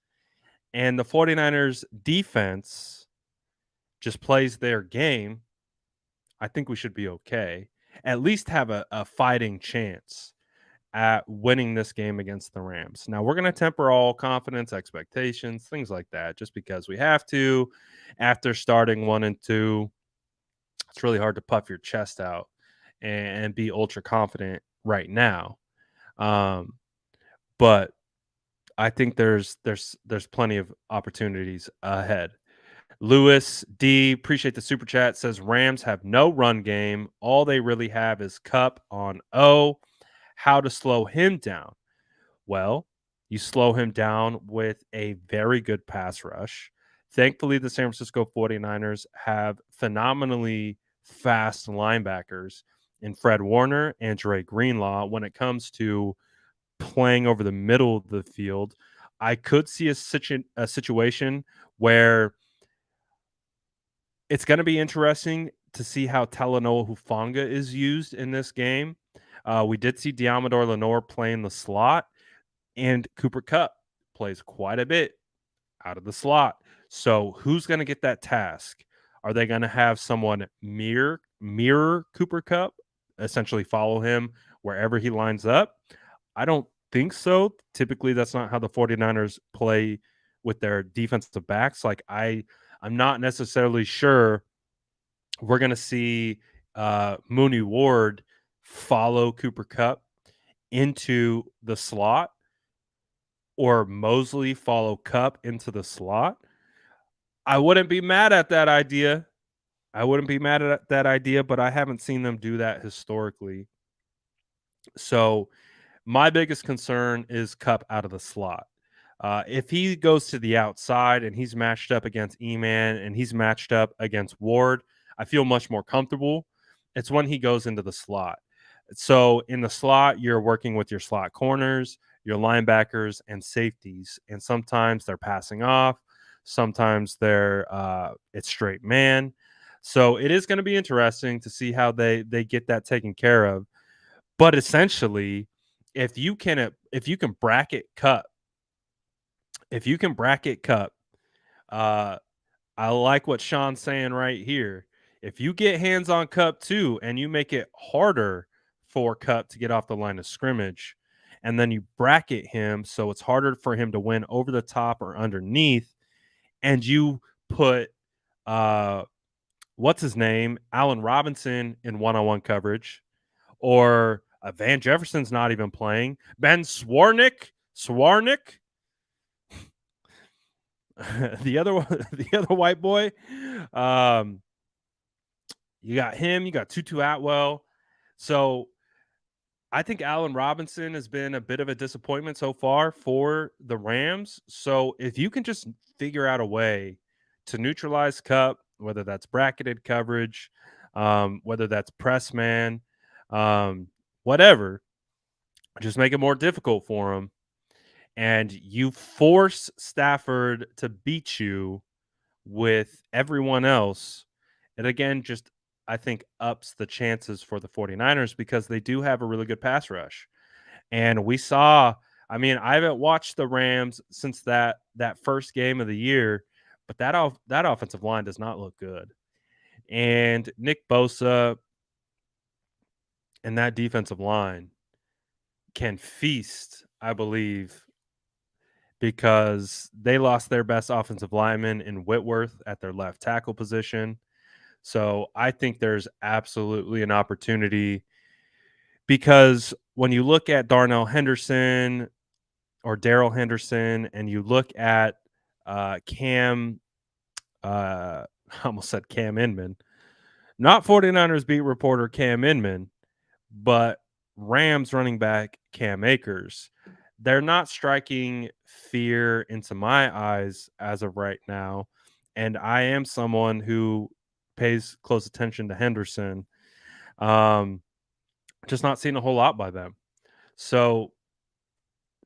and the 49ers defense just plays their game, I think we should be okay. At least have a fighting chance at winning this game against the Rams. Now, we're going to temper all confidence, expectations, things like that, just because we have to. After starting 1-2, it's really hard to puff your chest out and be ultra confident right now. But I think there's plenty of opportunities ahead. Lewis D, appreciate the super chat, says Rams have no run game. All they really have is Kupp on O. How to slow him down? Well, you slow him down with a very good pass rush. Thankfully, the San Francisco 49ers have phenomenally fast linebackers in Fred Warner and Dre Greenlaw. When it comes to playing over the middle of the field, I could see a situation where it's going to be interesting to see how Talanoa Hufanga is used in this game. We did see Diamador Lenore play in the slot, and Cooper Kupp plays quite a bit out of the slot. So who's going to get that task? Are they going to have someone mirror Cooper Kupp, essentially follow him wherever he lines up? I don't think so. Typically, that's not how the 49ers play with their defensive backs. Like I'm not necessarily sure we're going to see Mooney Ward follow Cooper Kupp into the slot, or Mosley follow Kupp into the slot. I wouldn't be mad at that idea. But I haven't seen them do that historically. So my biggest concern is Kupp out of the slot. If he goes to the outside and he's matched up against E-Man and he's matched up against Ward, I feel much more comfortable. It's when he goes into the slot. So in the slot, you're working with your slot corners, your linebackers, and safeties. And sometimes they're passing off. Sometimes it's straight man. So it is going to be interesting to see how they get that taken care of. But essentially, if you can bracket Kupp, I like what Sean's saying right here. If you get hands on Kupp too, and you make it harder for Kupp to get off the line of scrimmage, and then you bracket him so it's harder for him to win over the top or underneath, and you put what's his name, Allen Robinson in one-on-one coverage, or Van Jefferson's not even playing. Ben Swarnick, the other one, the other white boy. Um, you got him. You got Tutu Atwell. So I think Allen Robinson has been a bit of a disappointment so far for the Rams. So if you can just figure out a way to neutralize Kupp, whether that's bracketed coverage, whether that's press man, whatever, just make it more difficult for him. And you force Stafford to beat you with everyone else. It again just, I think, ups the chances for the 49ers because they do have a really good pass rush. And we saw, I mean, I haven't watched the Rams since that first game of the year, but that offensive line does not look good. And Nick Bosa and that defensive line can feast, I believe, because they lost their best offensive lineman in Whitworth at their left tackle position. So I think there's absolutely an opportunity because when you look at Darnell Henderson or Daryl Henderson and you look at Cam, I almost said Cam Inman, not 49ers beat reporter Cam Inman, but Rams running back Cam Akers. They're not striking fear into my eyes as of right now. And I am someone who pays close attention to Henderson. Um, just not seeing a whole lot by them. So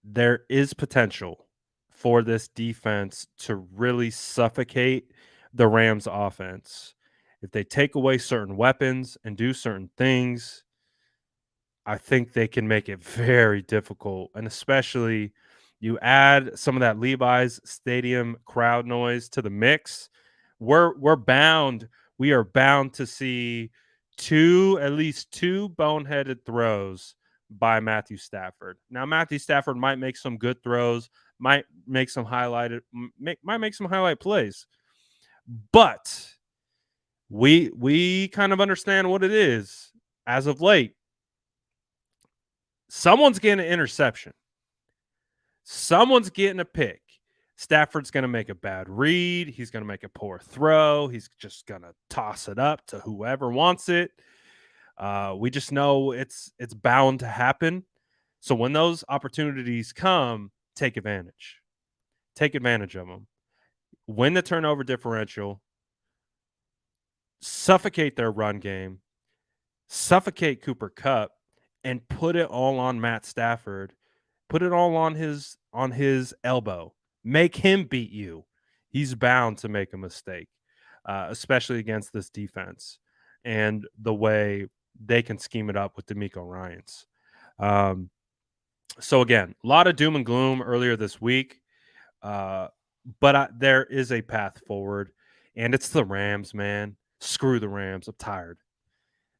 there is potential for this defense to really suffocate the Rams offense. If they take away certain weapons and do certain things, I think they can make it very difficult. And especially you add some of that Levi's Stadium crowd noise to the mix. We are bound to see at least two boneheaded throws by Matthew Stafford. Now, Matthew Stafford might make some good throws, might make some might make some highlight plays, but we kind of understand what it is as of late. Someone's getting an interception. Someone's getting a pick. Stafford's going to make a bad read. He's going to make a poor throw. He's just going to toss it up to whoever wants it. We just know it's bound to happen. So when those opportunities come, take advantage. Take advantage of them. Win the turnover differential. Suffocate their run game. Suffocate Cooper Kupp and put it all on Matt Stafford. Put it all on his elbow. Make him beat you. He's bound to make a mistake, especially against this defense and the way they can scheme it up with DeMeco Ryans. So again, a lot of doom and gloom earlier this week, but there is a path forward, and it's the Rams, man. Screw the Rams. I'm tired.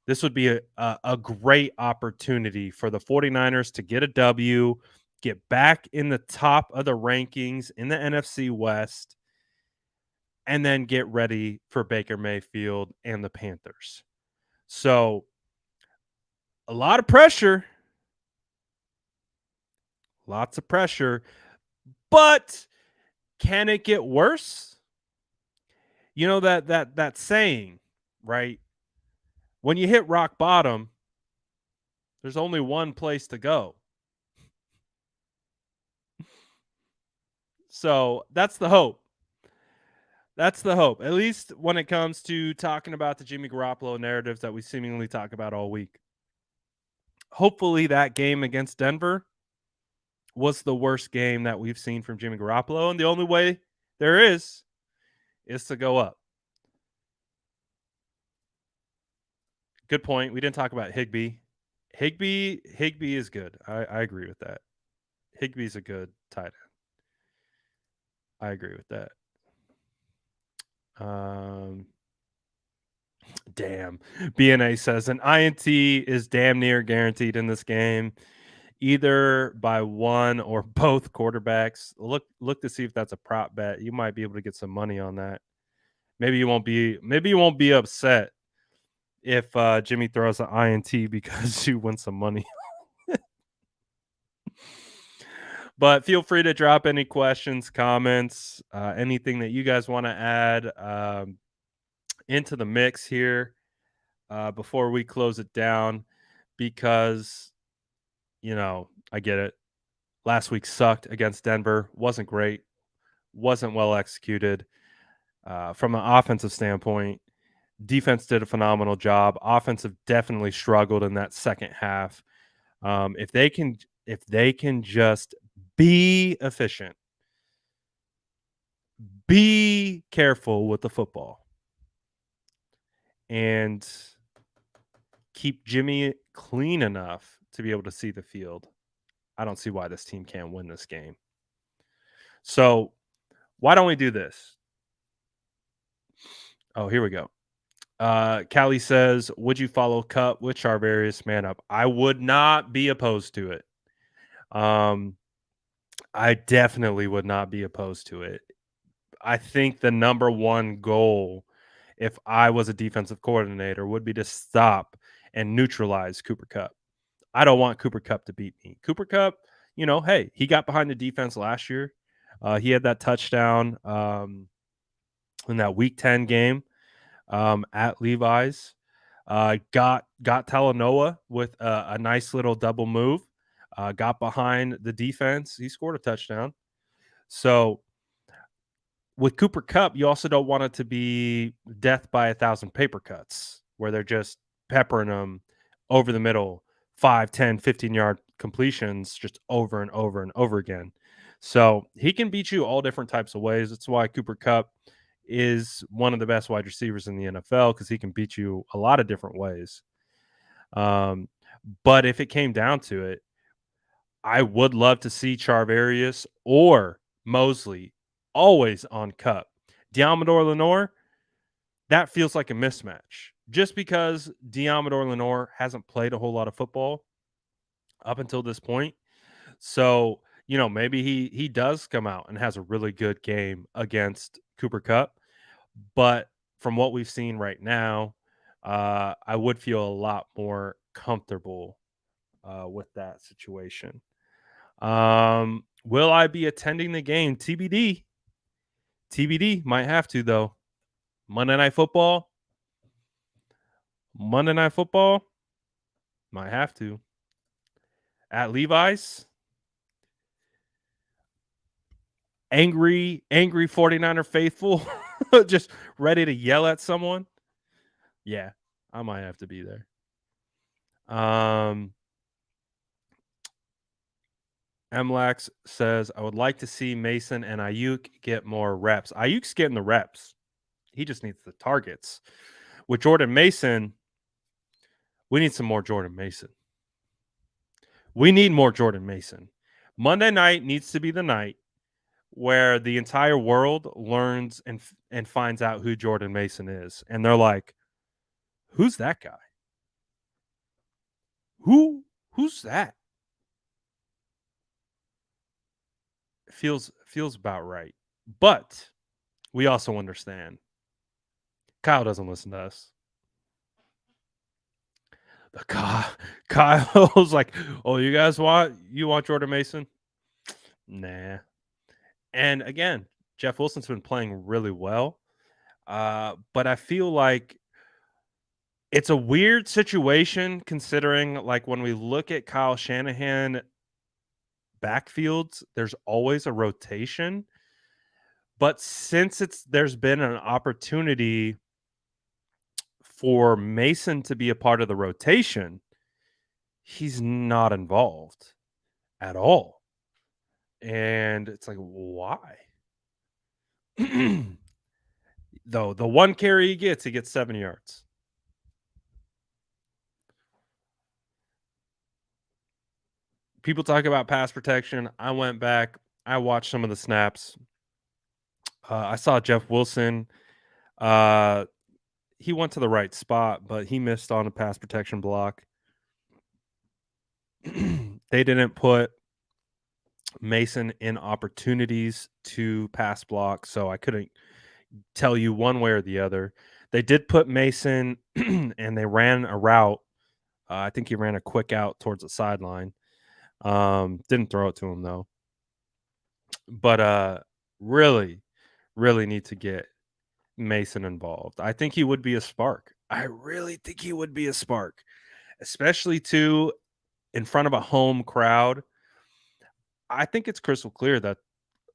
This would be a great opportunity for the 49ers to get a W, get back in the top of the rankings in the NFC West, and then get ready for Baker Mayfield and the Panthers. So a lot of pressure. Lots of pressure. But can it get worse? You know that saying, right? When you hit rock bottom, there's only one place to go. So that's the hope. That's the hope, at least when it comes to talking about the Jimmy Garoppolo narratives that we seemingly talk about all week. Hopefully that game against Denver was the worst game that we've seen from Jimmy Garoppolo, and the only way there is to go up. Good point. We didn't talk about Higbee. Higbee is good. I agree with that. Higbee's a good tight end. I agree with that. Um, damn. BNA says an INT is damn near guaranteed in this game, either by one or both quarterbacks. Look to see if that's a prop bet. You might be able to get some money on that. Maybe you won't be upset if Jimmy throws an INT because you win some money. But feel free to drop any questions, comments, anything that you guys want to add into the mix here before we close it down, because I get it. Last week sucked against Denver, wasn't great, wasn't well executed. From an offensive standpoint, defense did a phenomenal job. Offensive definitely struggled in that second half. If they can just be efficient, be careful with the football, and keep Jimmy clean enough to be able to see the field, I don't see why this team can't win this game. So why don't we do this? Oh, here we go. Callie says, would you follow Kupp with Charvarius man up? I would not be opposed to it. I definitely would not be opposed to it. I think the number one goal, if I was a defensive coordinator, would be to stop and neutralize Cooper Kupp. I don't want Cooper Kupp to beat me. Cooper Kupp, hey, he got behind the defense last year. He had that touchdown in that Week 10 game at Levi's. Got Talanoa with a nice little double move. Got behind the defense. He scored a touchdown. So with Cooper Kupp, you also don't want it to be death by 1,000 paper cuts where they're just peppering them over the middle, 5, 10, 15-yard completions just over and over and over again. So he can beat you all different types of ways. That's why Cooper Kupp is one of the best wide receivers in the NFL, because he can beat you a lot of different ways. But if it came down to it, I would love to see Charvarius or Mosley always on Kupp. Diamador Lenore, that feels like a mismatch. Just because Diamador Lenore hasn't played a whole lot of football up until this point. So, maybe he does come out and has a really good game against Cooper Kupp. But from what we've seen right now, I would feel a lot more comfortable with that situation. Will I be attending the game? TBD. TBD. Might have to, though. Monday Night Football. Might have to. At Levi's. Angry 49er faithful. Just ready to yell at someone. Yeah, I might have to be there. Mlax says, I would like to see Mason and Aiyuk get more reps. Aiyuk's getting the reps. He just needs the targets. With Jordan Mason, we need some more Jordan Mason. We need more Jordan Mason. Monday night needs to be the night where the entire world learns and finds out who Jordan Mason is. And they're like, who's that guy? Who's that? Feels about right. But we also understand Kyle doesn't listen to us. Kyle's like, oh, you guys want Jordan Mason? Nah. And again, Jeff Wilson's been playing really well. But I feel like it's a weird situation, considering like when we look at Kyle Shanahan backfields, there's always a rotation. But since there's been an opportunity for Mason to be a part of the rotation, he's not involved at all. And it's like, why? Though the one carry he gets 7 yards. People talk about pass protection. I went back. I watched some of the snaps. I saw Jeff Wilson Uh, he went to the right spot, but he missed on a pass protection block. They didn't put Mason in opportunities to pass block, so I couldn't tell you one way or the other. They did put Mason and they ran a route. I think he ran a quick out towards the sideline. Didn't throw it to him though. But really, really need to get Mason involved. I think he would be a spark. I really think he would be a spark, especially too in front of a home crowd. I think it's crystal clear that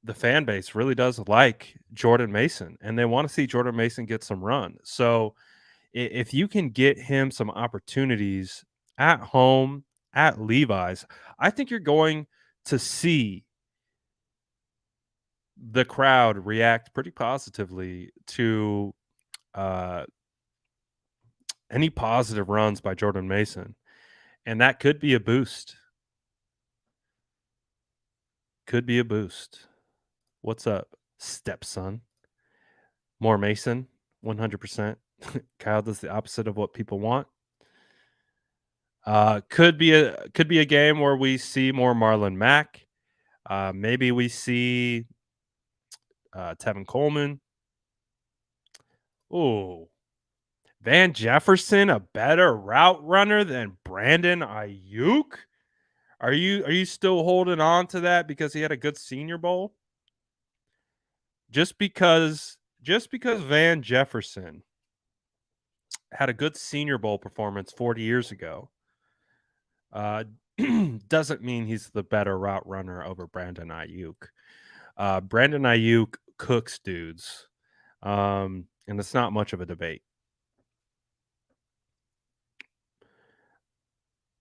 the fan base really does like Jordan Mason and they want to see Jordan Mason get some run. So if you can get him some opportunities at home at Levi's, I think you're going to see the crowd react pretty positively to uh, any positive runs by Jordan Mason. And that could be a boost. Could be a boost. What's up, stepson? More Mason, 100%. Kyle does the opposite of what people want. Could be a game where we see more Marlon Mack. Maybe we see Tevin Coleman. Oh, Van Jefferson, a better route runner than Brandon Aiyuk. Are you still holding on to that because he had a good Senior Bowl? Just because Van Jefferson had a good Senior Bowl performance 40 years ago, uh, doesn't mean he's the better route runner over Brandon Aiyuk. Brandon Aiyuk cooks dudes, and it's not much of a debate.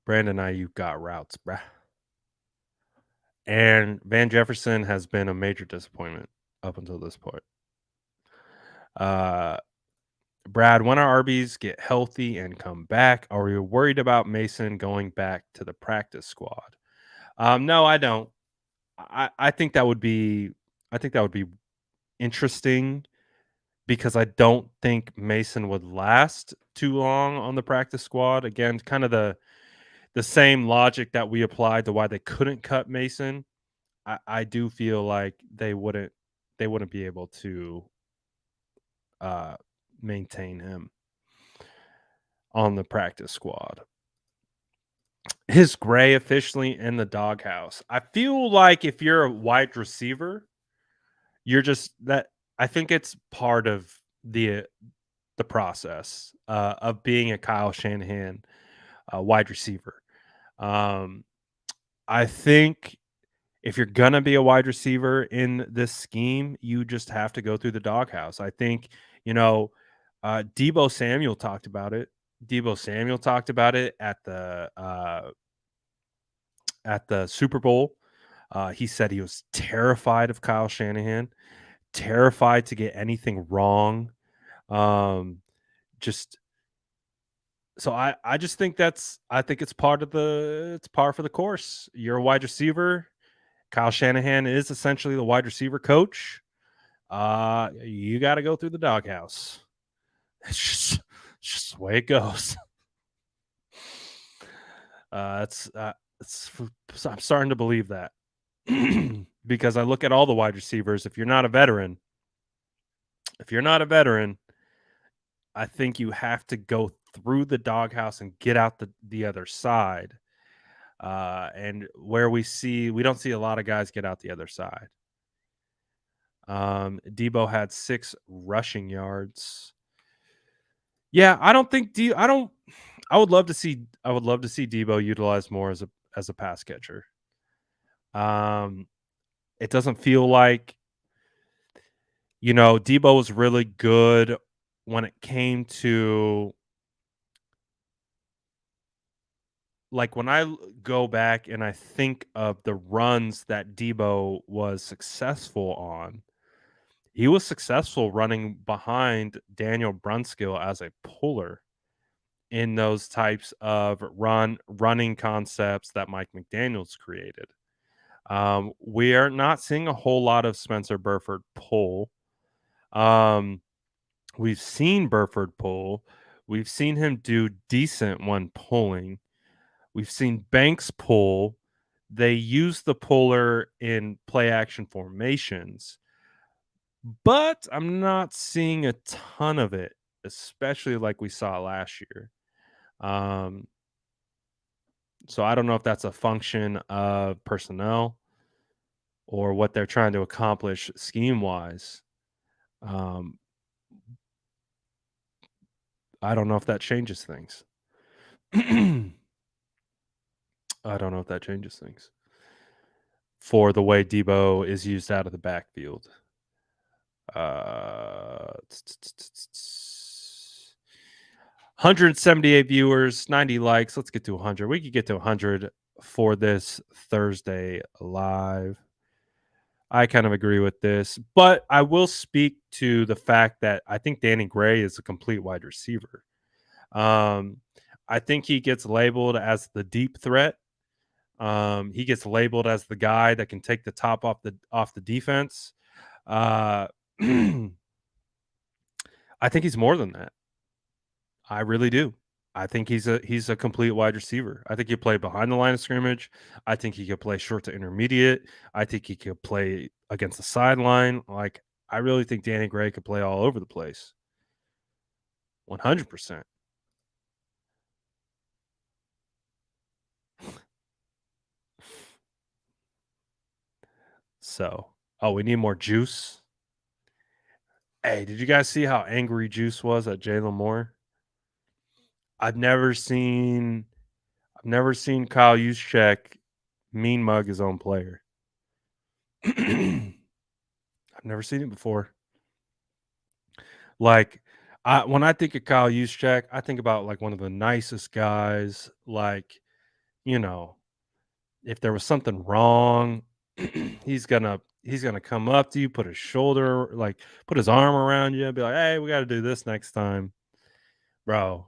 Brandon Aiyuk got routes, bruh. And Van Jefferson has been a major disappointment up until this point. Uh, Brad, when our RBs get healthy and come back, are we worried about Mason going back to the practice squad? No, I don't. I think that would be interesting because I don't think Mason would last too long on the practice squad. Again, kind of the same logic that we applied to why they couldn't cut Mason. I do feel like they wouldn't be able to uh, maintain him on the practice squad. Is Gray officially in the doghouse? I feel like if you're a wide receiver, you're just that. I think it's part of the process of being a Kyle Shanahan wide receiver. Um, I think if you're gonna be a wide receiver in this scheme, you just have to go through the doghouse. I think Debo Samuel talked about it. Debo Samuel talked about it at the Super Bowl. He said he was terrified of Kyle Shanahan, terrified to get anything wrong. Just so I just think I think it's par for the course. You're a wide receiver. Kyle Shanahan is essentially the wide receiver coach. You got to go through the doghouse. It's just the way it goes. I'm starting to believe that because I look at all the wide receivers. If you're not a veteran, I think you have to go through the doghouse and get out the other side. And where we don't see a lot of guys get out the other side. Debo had 6 rushing yards. Yeah, I don't think I would love to see Debo utilized more as a pass catcher. It doesn't feel like Debo was really good when it came to like when I go back and I think of the runs that Debo was successful on. He was successful running behind Daniel Brunskill as a puller in those types of running concepts that Mike McDaniel's created. We are not seeing a whole lot of Spencer Burford pull. We've seen Burford pull. We've seen him do decent when pulling. We've seen Banks pull. They use the puller in play action formations, but I'm not seeing a ton of it, especially like we saw last year. Um, so I don't know if that's a function of personnel or what they're trying to accomplish scheme wise. Um, I don't know if that changes things. I don't know if that changes things for the way Debo is used out of the backfield. 178 viewers, 90 likes. Let's get to 100. We could get to 100 for this Thursday live. I kind of agree with this, but I will speak to the fact that I think Danny Gray is a complete wide receiver. I think he gets labeled as the deep threat. He gets labeled as the guy that can take the top off the defense. I think he's more than that. I really do. I think he's a complete wide receiver. I think he play behind the line of scrimmage. I think he could play short to intermediate. I think he could play against the sideline. Like, I really think Danny Gray could play all over the place. 100%. So, we need more juice. Hey, did you guys see how angry Juice was at Jalen Moore? I've never seen Kyle Juszczyk mean mug his own player. I've never seen it before. Like, when I think of Kyle Juszczyk, I think about like one of the nicest guys. Like, you know, if there was something wrong, he's gonna come up to you, put his arm around you, and be like, "Hey, we got to do this next time, bro."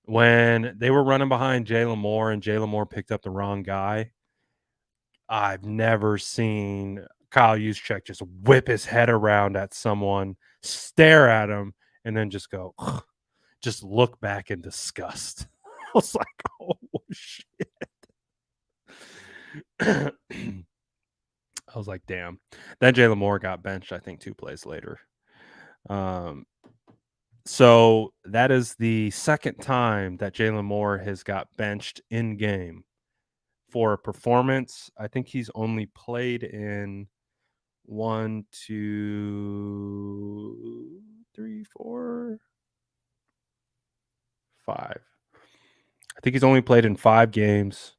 When they were running behind Jalen Moore and Jalen Moore picked up the wrong guy, I've never seen Kyle Juszczyk just whip his head around at someone, stare at him, and then just go, just look back in disgust. I was like, oh, shit. I was like, damn. Then Jalen Moore got benched, I think, 2 plays later. So that is the second time that Jalen Moore has got benched in game for a performance. I think he's only played in 1, 2, 3, 4, 5. I think he's only played in 5 games.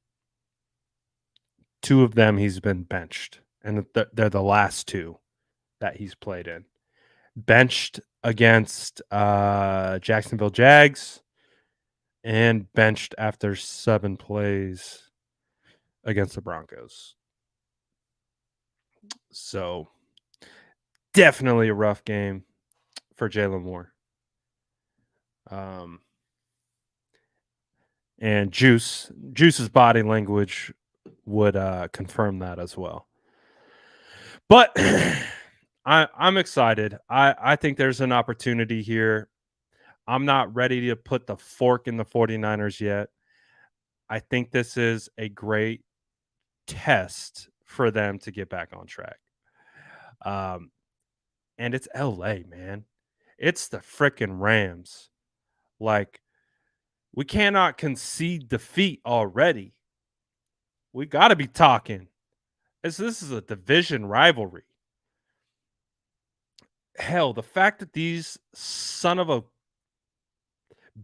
2 of them he's been benched, and they're the last 2 that he's played in. Benched against Jacksonville Jags and benched after 7 plays against the Broncos. So definitely a rough game for Jalen Moore. And Juice's body language would confirm that as well. But I'm excited. I think there's an opportunity here. I'm not ready to put the fork in the 49ers yet. I think this is a great test for them to get back on track. And it's LA, man. It's the freaking Rams. Like, we cannot concede defeat already. We got to be talking. This is a division rivalry. Hell, the fact that these son of a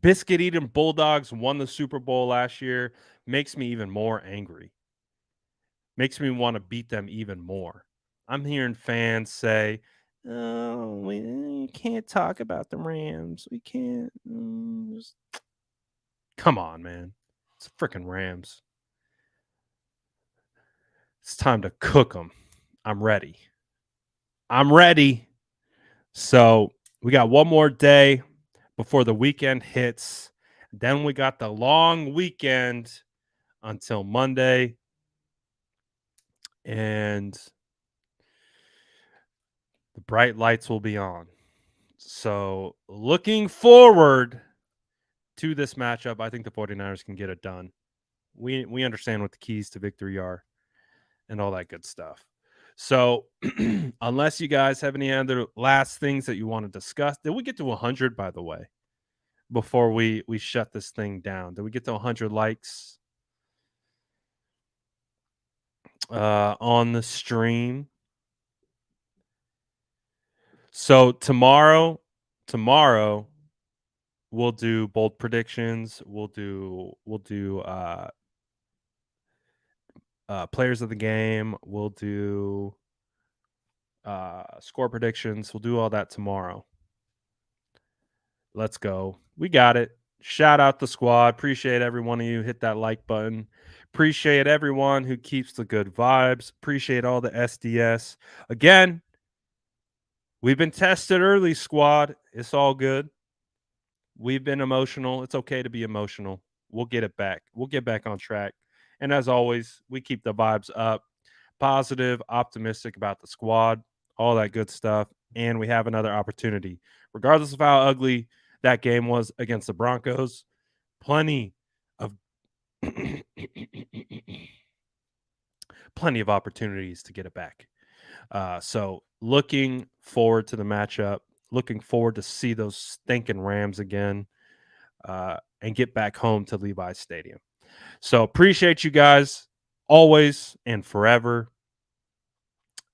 biscuit eating Bulldogs won the Super Bowl last year makes me even more angry. Makes me want to beat them even more. I'm hearing fans say, "Oh, we can't talk about the Rams. We can't." Come on, man. It's freaking Rams. It's time to cook them. I'm ready. So we got one more day before the weekend hits. Then we got the long weekend until Monday. And the bright lights will be on. So looking forward to this matchup, I think the 49ers can get it done. We understand what the keys to victory are and all that good stuff. So unless you guys have any other last things that you want to discuss, did we get to 100, by the way, before we shut this thing down? Did we get to 100 likes on the stream? So tomorrow we'll do bold predictions. We'll do players of the game. We'll do score predictions. We'll do all that tomorrow. Let's go. We got it. Shout out the squad. Appreciate every one of you. Hit that like button. Appreciate everyone who keeps the good vibes. Appreciate all the SDS. Again, we've been tested early, squad. It's all good. We've been emotional. It's okay to be emotional. We'll get it back. We'll get back on track. And as always, we keep the vibes up. Positive, optimistic about the squad, all that good stuff. And we have another opportunity. Regardless of how ugly that game was against the Broncos, plenty of opportunities to get it back. So looking forward to the matchup, looking forward to see those stinking Rams again and get back home to Levi's Stadium. So appreciate you guys always and forever.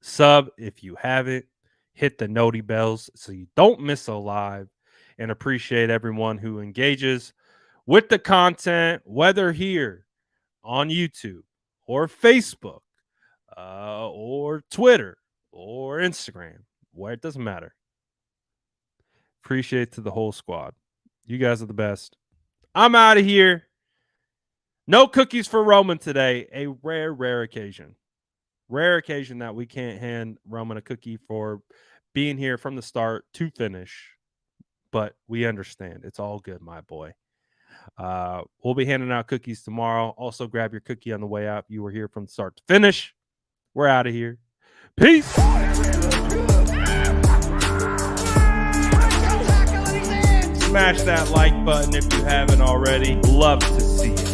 Sub if you haven't. Hit the noti bells so you don't miss a live, and appreciate everyone who engages with the content, whether here on YouTube or Facebook or Twitter or Instagram, where it doesn't matter. Appreciate to the whole squad. You guys are the best. I'm out of here. No cookies for Roman today. A rare occasion. Rare occasion that we can't hand Roman a cookie for being here from the start to finish. But we understand. It's all good, my boy. We'll be handing out cookies tomorrow. Also, grab your cookie on the way out. You were here from start to finish. We're out of here. Peace. Smash that like button if you haven't already. Love to see it.